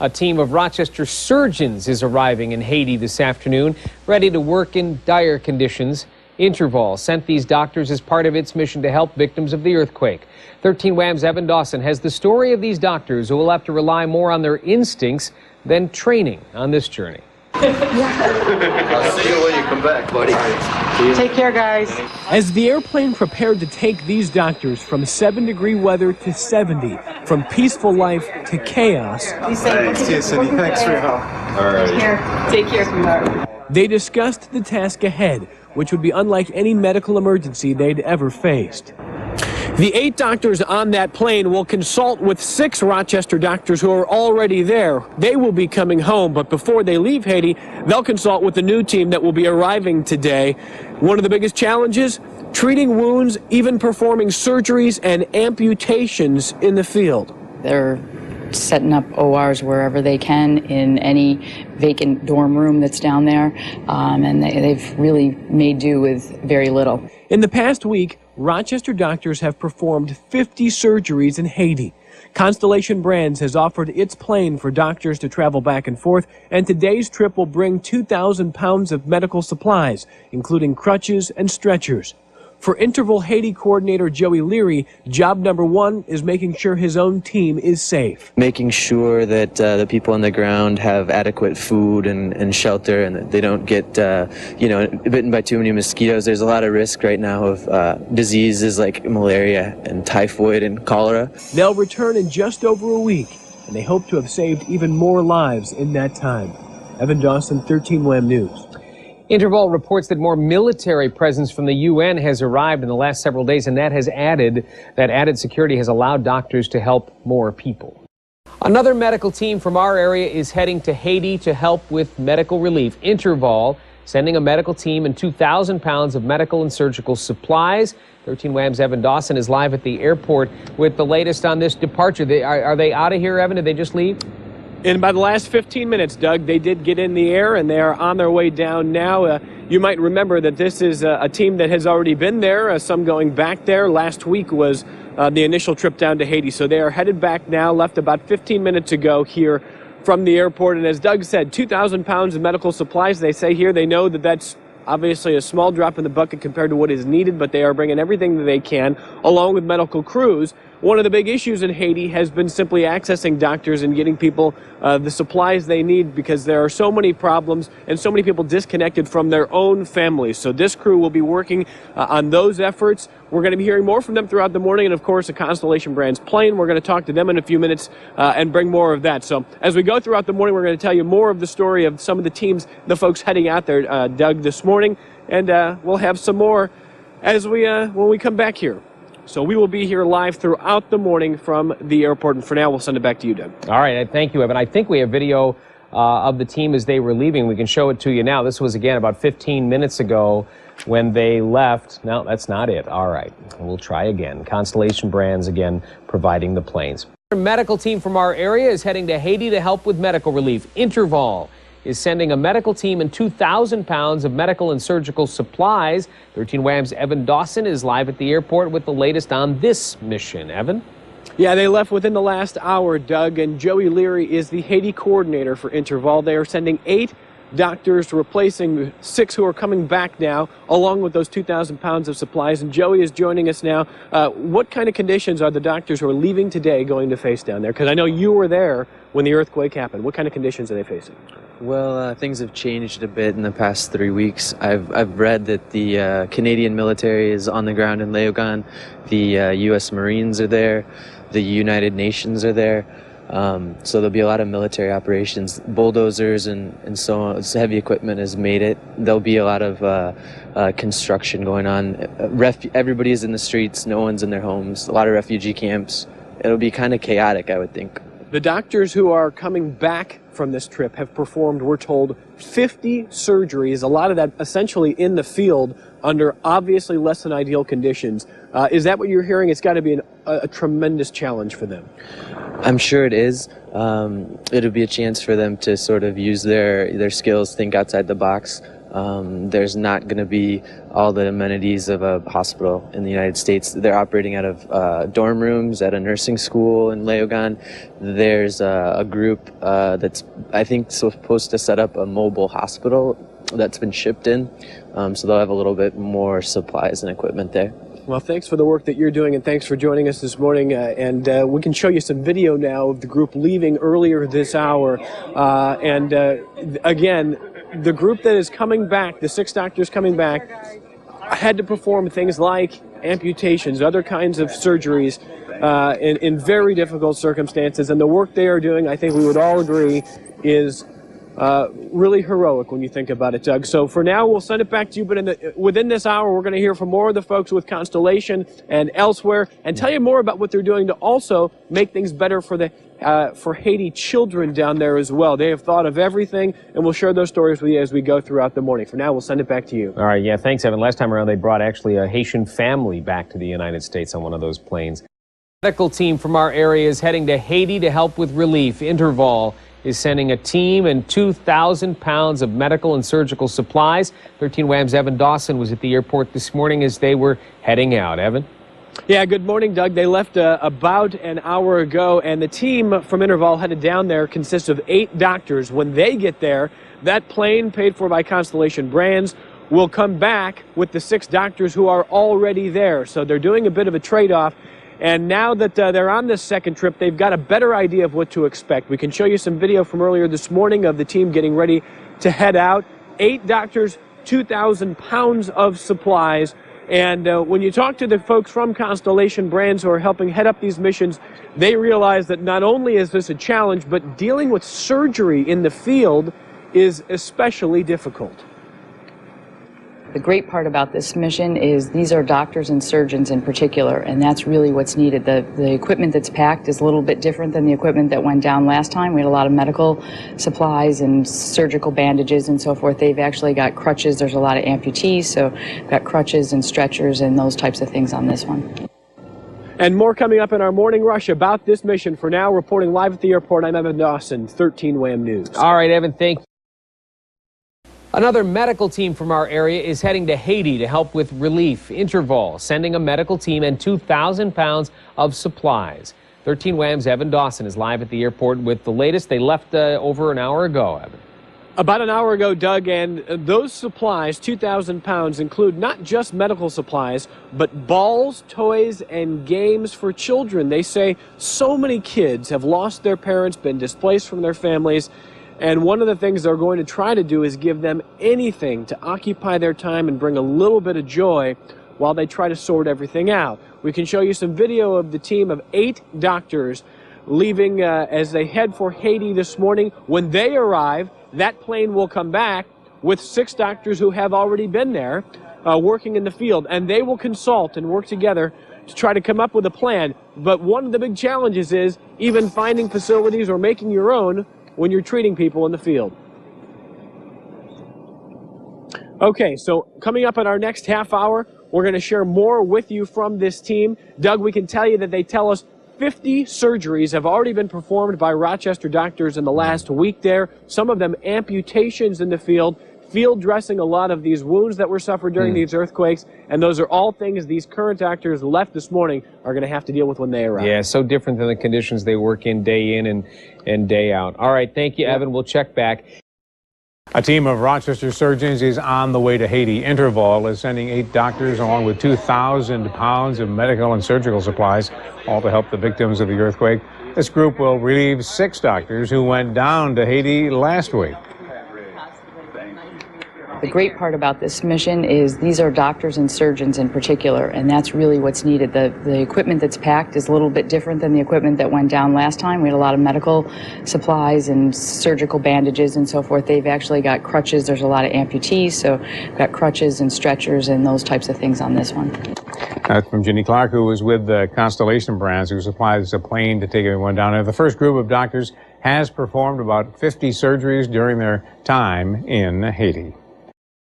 A team of Rochester surgeons is arriving in Haiti this afternoon, ready to work in dire conditions. InterVol sent these doctors as part of its mission to help victims of the earthquake. 13 Wham's Evan Dawson has the story of these doctors who will have to rely more on their instincts than training on this journey. I'll see you when you come back, buddy. Take care, guys. As the airplane prepared to take these doctors from 7-degree weather to 70, from peaceful life to chaos, Thanks, Cindy. Thanks for your help. All right. Take care, sweetheart. they discussed the task ahead, which would be unlike any medical emergency they'd ever faced. The 8 doctors on that plane will consult with 6 Rochester doctors who are already there. They will be coming home, but before they leave Haiti, they'll consult with the new team that will be arriving today. One of the biggest challenges, treating wounds, even performing surgeries and amputations in the field. They're setting up ORs wherever they can in any vacant dorm room that's down there, and they've really made do with very little. In the past week, Rochester doctors have performed 50 surgeries in Haiti. Constellation Brands has offered its plane for doctors to travel back and forth, and today's trip will bring 2,000 pounds of medical supplies, including crutches and stretchers. For InterVol Haiti coordinator Joey Leary, job number 1 is making sure his own team is safe. Making sure that the people on the ground have adequate food and shelter, and that they don't get bitten by too many mosquitoes. There's a lot of risk right now of diseases like malaria and typhoid and cholera. They'll return in just over a week, and they hope to have saved even more lives in that time. Evan Dawson, 13 Wham News. InterVol reports that more military presence from the UN has arrived in the last several days, and that added security has allowed doctors to help more people. Another medical team from our area is heading to Haiti to help with medical relief. InterVol sending a medical team and 2,000 pounds of medical and surgical supplies. 13 Wham's Evan Dawson is live at the airport with the latest on this departure. Are they out of here, Evan? Did they just leave? In about the last 15 minutes, Doug, they did get in the air, and they are on their way down now. You might remember that this is a team that has already been there, some going back there. Last week was the initial trip down to Haiti, so they are headed back now, left about 15 minutes ago here from the airport. And as Doug said, 2,000 pounds of medical supplies. They say here they know that that's obviously a small drop in the bucket compared to what is needed, but they are bringing everything that they can, along with medical crews. One of the big issues in Haiti has been simply accessing doctors and getting people the supplies they need, because there are so many problems and so many people disconnected from their own families. So this crew will be working on those efforts. We're going to be hearing more from them throughout the morning, and of course a Constellation Brands plane. We're going to talk to them in a few minutes and bring more of that. So as we go throughout the morning, we're going to tell you more of the story of some of the teams, the folks heading out there, Doug, this morning, and we'll have some more as when we come back here. So we will be here live throughout the morning from the airport, and for now, we'll send it back to you, Doug. All right, thank you, Evan. I think we have video of the team as they were leaving. We can show it to you now. This was, again, about 15 minutes ago when they left. No, that's not it. All right, we'll try again. Constellation Brands, again, providing the planes. A medical team from our area is heading to Haiti to help with medical relief. InterVol is sending a medical team and 2,000 pounds of medical and surgical supplies. 13 Wham's Evan Dawson is live at the airport with the latest on this mission. Evan? Yeah, they left within the last hour, Doug, and Joey Leary is the Haiti coordinator for InterVol. They are sending 8 doctors replacing 6 who are coming back now, along with those 2,000 pounds of supplies. And Joey is joining us now. What kind of conditions are the doctors who are leaving today going to face down there? Because I know you were there when the earthquake happened. What kind of conditions are they facing? Well, things have changed a bit in the past 3 weeks. I've read that the Canadian military is on the ground in Léogâne. The U.S. Marines are there. The United Nations are there. So there'll be a lot of military operations. Bulldozers and so on. Heavy equipment has made it. There'll be a lot of construction going on. Everybody is in the streets. No one's in their homes. A lot of refugee camps. It'll be kind of chaotic, I would think. The doctors who are coming back from this trip have performed, we're told, 50 surgeries, a lot of that essentially in the field under obviously less than ideal conditions. Is that what you're hearing? It's got to be a tremendous challenge for them. I'm sure it is. It'll be a chance for them to sort of use their skills, think outside the box. There's not going to be all the amenities of a hospital in the United States. They're operating out of dorm rooms at a nursing school in Leogan. There's a group that's, I think, supposed to set up a mobile hospital that's been shipped in, so they'll have a little bit more supplies and equipment there. Well, thanks for the work that you're doing, and thanks for joining us this morning. And we can show you some video now of the group leaving earlier this hour. Again, the group that is coming back, the 6 doctors coming back, had to perform things like amputations, other kinds of surgeries in very difficult circumstances. And the work they are doing, I think we would all agree, is really heroic when you think about it, Doug. So for now, we'll send it back to you, but within this hour, we're going to hear from more of the folks with Constellation and elsewhere and tell you more about what they're doing to also make things better for Haiti children down there as well. They have thought of everything, and we'll share those stories with you as we go throughout the morning. For now, we'll send it back to you. All right, yeah, thanks, Evan. Last time around, they brought actually a Haitian family back to the United States on one of those planes. Medical team from our area is heading to Haiti to help with relief. InterVol is sending a team and 2,000 pounds of medical and surgical supplies. 13 Wham's Evan Dawson was at the airport this morning as they were heading out. Evan? Yeah, good morning, Doug. They left about an hour ago, and the team from InterVol headed down there consists of 8 doctors. When they get there, that plane, paid for by Constellation Brands, will come back with the 6 doctors who are already there. So they're doing a bit of a trade-off. And now that they're on this second trip, they've got a better idea of what to expect. We can show you some video from earlier this morning of the team getting ready to head out. 8 doctors, 2,000 pounds of supplies. And when you talk to the folks from Constellation Brands who are helping head up these missions, they realize that not only is this a challenge, but dealing with surgery in the field is especially difficult. The great part about this mission is these are doctors and surgeons in particular, and that's really what's needed. The equipment that's packed is a little bit different than the equipment that went down last time. We had a lot of medical supplies and surgical bandages and so forth. They've actually got crutches. There's a lot of amputees, so got crutches and stretchers and those types of things on this one. And more coming up in our morning rush about this mission. For now, reporting live at the airport, I'm Evan Dawson, 13 Wham News. All right, Evan, thank you. Another medical team from our area is heading to Haiti to help with relief. InterVol sending a medical team and 2,000 pounds of supplies. 13 Wham's Evan Dawson is live at the airport with the latest. They left over an hour ago, Evan. About an hour ago, Doug, and those supplies, 2,000 pounds, include not just medical supplies, but balls, toys, and games for children. They say so many kids have lost their parents, been displaced from their families, and one of the things they're going to try to do is give them anything to occupy their time and bring a little bit of joy while they try to sort everything out. We can show you some video of the team of 8 doctors leaving as they head for Haiti this morning. When they arrive, that plane will come back with 6 doctors who have already been there working in the field, and they will consult and work together to try to come up with a plan. But one of the big challenges is even finding facilities or making your own when you're treating people in the field. Okay, so coming up in our next half hour, we're going to share more with you from this team. Doug, we can tell you that they tell us 50 surgeries have already been performed by Rochester doctors in the last week there. Some of them amputations in the field dressing a lot of these wounds that were suffered during these earthquakes, and those are all things these current doctors left this morning are going to have to deal with when they arrive. Yeah, so different than the conditions they work in day in and day out. All right, thank you, Evan. We'll check back. A team of Rochester surgeons is on the way to Haiti. InterVol is sending 8 doctors along with 2,000 pounds of medical and surgical supplies, all to help the victims of the earthquake. This group will relieve 6 doctors who went down to Haiti last week. The great part about this mission is these are doctors and surgeons in particular, and that's really what's needed. The equipment that's packed is a little bit different than the equipment that went down last time. We had a lot of medical supplies and surgical bandages and so forth. They've actually got crutches. There's a lot of amputees, so got crutches and stretchers and those types of things on this one. That's from Ginny Clark, who was with the Constellation Brands, who supplies a plane to take everyone down there. The first group of doctors has performed about 50 surgeries during their time in Haiti.